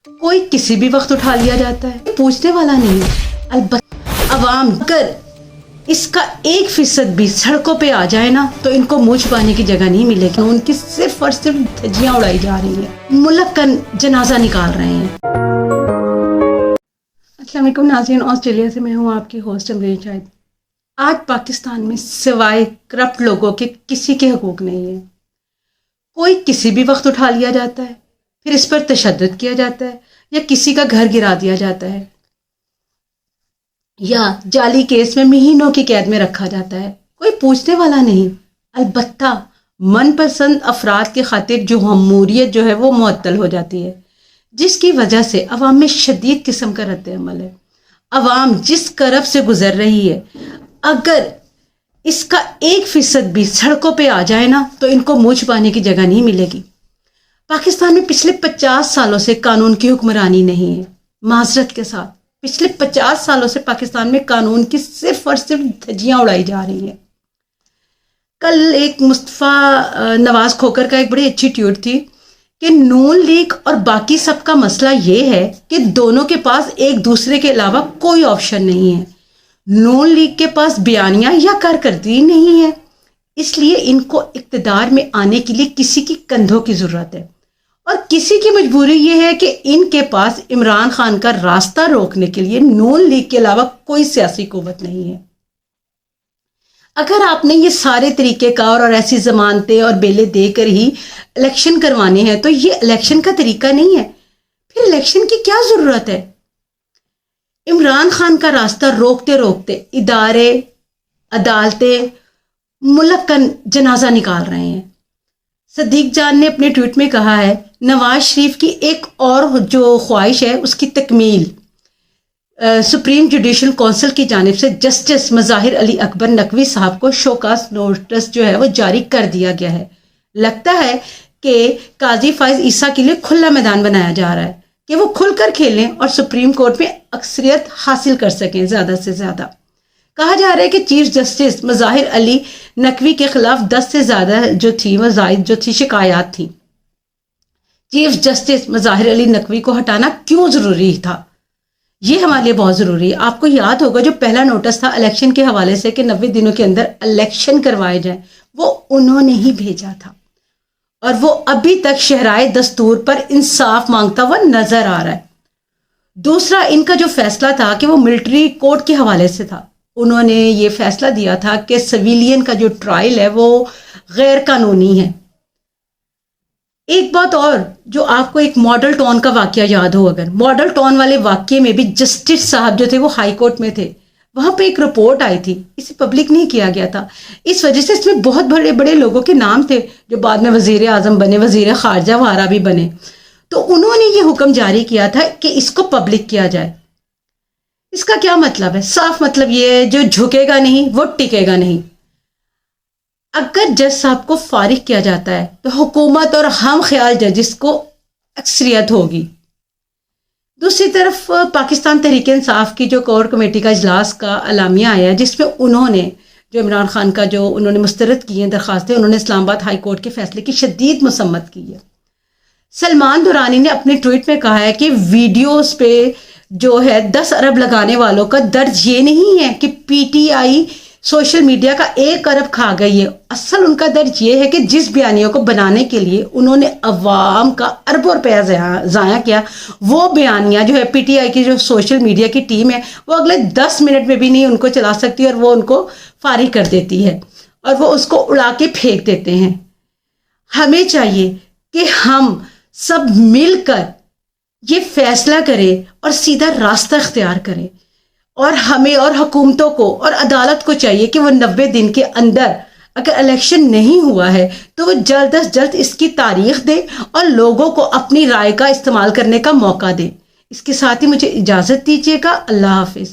کوئی کسی بھی وقت اٹھا لیا جاتا ہے، پوچھنے والا نہیں۔ البتہ عوام اگر اس کا 1% بھی سڑکوں پہ آ جائے نا تو ان کو منہ چھپانے کی جگہ نہیں ملے گی۔ ان کی صرف اور صرف دھجیاں اڑائی جا رہی ہیں، ملک کا جنازہ نکال رہے ہیں۔ السلام علیکم ناظرین، آسٹریلیا سے میں ہوں آپ کی ہوسٹ امریت شاہد۔ آج پاکستان میں سوائے کرپٹ لوگوں کے کسی کے حقوق نہیں ہیں۔ کوئی کسی بھی وقت اٹھا لیا جاتا ہے، پھر اس پر تشدد کیا جاتا ہے، یا کسی کا گھر گرا دیا جاتا ہے، یا جعلی کیس میں مہینوں کی قید میں رکھا جاتا ہے، کوئی پوچھنے والا نہیں۔ البتہ من پسند افراد کی خاطر جمہوریت جو ہے وہ معطل ہو جاتی ہے، جس کی وجہ سے عوام میں شدید قسم کا رد عمل ہے۔ عوام جس کرب سے گزر رہی ہے، اگر اس کا 1% بھی سڑکوں پہ آ جائے نا تو ان کو منہ چھپانے کی جگہ نہیں ملے گی۔ پاکستان میں پچھلے 50 سالوں سے قانون کی حکمرانی نہیں ہے۔ معذرت کے ساتھ پچھلے 50 سالوں سے پاکستان میں قانون کی صرف اور صرف دھجیاں اڑائی جا رہی ہیں۔ کل ایک مصطفیٰ نواز کھوکر کا ایک بڑی اچھی ٹویٹ تھی کہ نون لیگ اور باقی سب کا مسئلہ یہ ہے کہ دونوں کے پاس ایک دوسرے کے علاوہ کوئی آپشن نہیں ہے۔ نون لیگ کے پاس بیانیہ یا کارکردگی نہیں ہے، اس لیے ان کو اقتدار میں آنے کے لیے کسی کی کندھوں کی ضرورت ہے، اور کسی کی مجبوری یہ ہے کہ ان کے پاس عمران خان کا راستہ روکنے کے لیے نون لیگ کے علاوہ کوئی سیاسی قوت نہیں ہے۔ اگر آپ نے یہ سارے طریقہ کار اور ایسی ضمانتیں اور بیلے دے کر ہی الیکشن کروانے ہیں تو یہ الیکشن کا طریقہ نہیں ہے، پھر الیکشن کی کیا ضرورت ہے؟ عمران خان کا راستہ روکتے روکتے ادارے، عدالتیں ملک کا جنازہ نکال رہے ہیں۔ صدیق جان نے اپنے ٹویٹ میں کہا ہے، نواز شریف کی ایک اور جو خواہش ہے اس کی تکمیل سپریم جوڈیشل کونسل کی جانب سے جسٹس مظاہر علی اکبر نقوی صاحب کو شوکاز نوٹس جو ہے وہ جاری کر دیا گیا ہے۔ لگتا ہے کہ قاضی فائز عیسیٰ کے لیے کھلا میدان بنایا جا رہا ہے کہ وہ کھل کر کھیلیں اور سپریم کورٹ میں اکثریت حاصل کر سکیں زیادہ سے زیادہ۔ کہا جا رہا ہے کہ چیف جسٹس مظاہر علی نقوی کے خلاف 10 سے زیادہ جو تھی وہ زائد جو تھی شکایات تھیں۔ چیف جسٹس مظاہر علی نقوی کو ہٹانا کیوں ضروری تھا؟ یہ ہمارے لیے بہت ضروری ہے۔ آپ کو یاد ہوگا جو پہلا نوٹس تھا الیکشن کے حوالے سے کہ 90 دنوں کے اندر الیکشن کروائے جائیں، وہ انہوں نے ہی بھیجا تھا، اور وہ ابھی تک شہرائے دستور پر انصاف مانگتا ہوا نظر آ رہا ہے۔ دوسرا ان کا جو فیصلہ تھا کہ وہ ملٹری کورٹ کے حوالے سے تھا، انہوں نے یہ فیصلہ دیا تھا کہ سویلین کا جو ٹرائل ہے وہ غیر قانونی ہے۔ ایک بات اور جو آپ کو ایک ماڈل ٹاؤن کا واقعہ یاد ہو، اگر ماڈل ٹاؤن والے واقعے میں بھی جسٹس صاحب جو تھے وہ ہائی کورٹ میں تھے، وہاں پہ ایک رپورٹ آئی تھی، اسے پبلک نہیں کیا گیا تھا، اس وجہ سے اس میں بہت بڑے بڑے لوگوں کے نام تھے جو بعد میں وزیر اعظم بنے، وزیر خارجہ وغیرہ بھی بنے، تو انہوں نے یہ حکم جاری کیا تھا کہ اس کو پبلک کیا جائے۔ اس کا کیا مطلب ہے؟ صاف مطلب یہ ہے جو جھکے گا نہیں وہ ٹکے گا نہیں۔ اگر جج صاحب کو فارغ کیا جاتا ہے تو حکومت اور ہم خیال ججز کو اکثریت ہوگی۔ دوسری طرف پاکستان تحریک انصاف کی جو کور کمیٹی کا اجلاس کا اعلامیہ آیا جس میں انہوں نے جو عمران خان کا جو انہوں نے مسترد کی ہیں درخواستیں، انہوں نے اسلام آباد ہائی کورٹ کے فیصلے کی شدید مذمت کی ہے۔ سلمان درانی نے اپنے ٹویٹ میں کہا ہے کہ ویڈیوز پہ جو ہے 10 ارب لگانے والوں کا درد یہ نہیں ہے کہ P T I social media کا 1 ارب کھا گئی ہے، اصل ان کا درد یہ ہے کہ جس بیانیوں کو بنانے کے لیے انہوں نے عوام کا اربوں روپیہ ضائع کیا، وہ بیانیہ جو ہے پی ٹی آئی کی جو سوشل میڈیا کی ٹیم ہے وہ اگلے 10 منٹ میں بھی نہیں ان کو چلا سکتی، اور وہ ان کو فارغ کر دیتی ہے اور وہ اس کو اڑا کے پھینک دیتے ہیں۔ ہمیں چاہیے کہ ہم سب مل کر یہ فیصلہ کریں اور سیدھا راستہ اختیار کریں، اور ہمیں اور حکومتوں کو اور عدالت کو چاہیے کہ وہ 90 دن کے اندر اگر الیکشن نہیں ہوا ہے تو وہ جلد از جلد اس کی تاریخ دے اور لوگوں کو اپنی رائے کا استعمال کرنے کا موقع دے۔ اس کے ساتھ ہی مجھے اجازت دیجیے گا۔ اللہ حافظ۔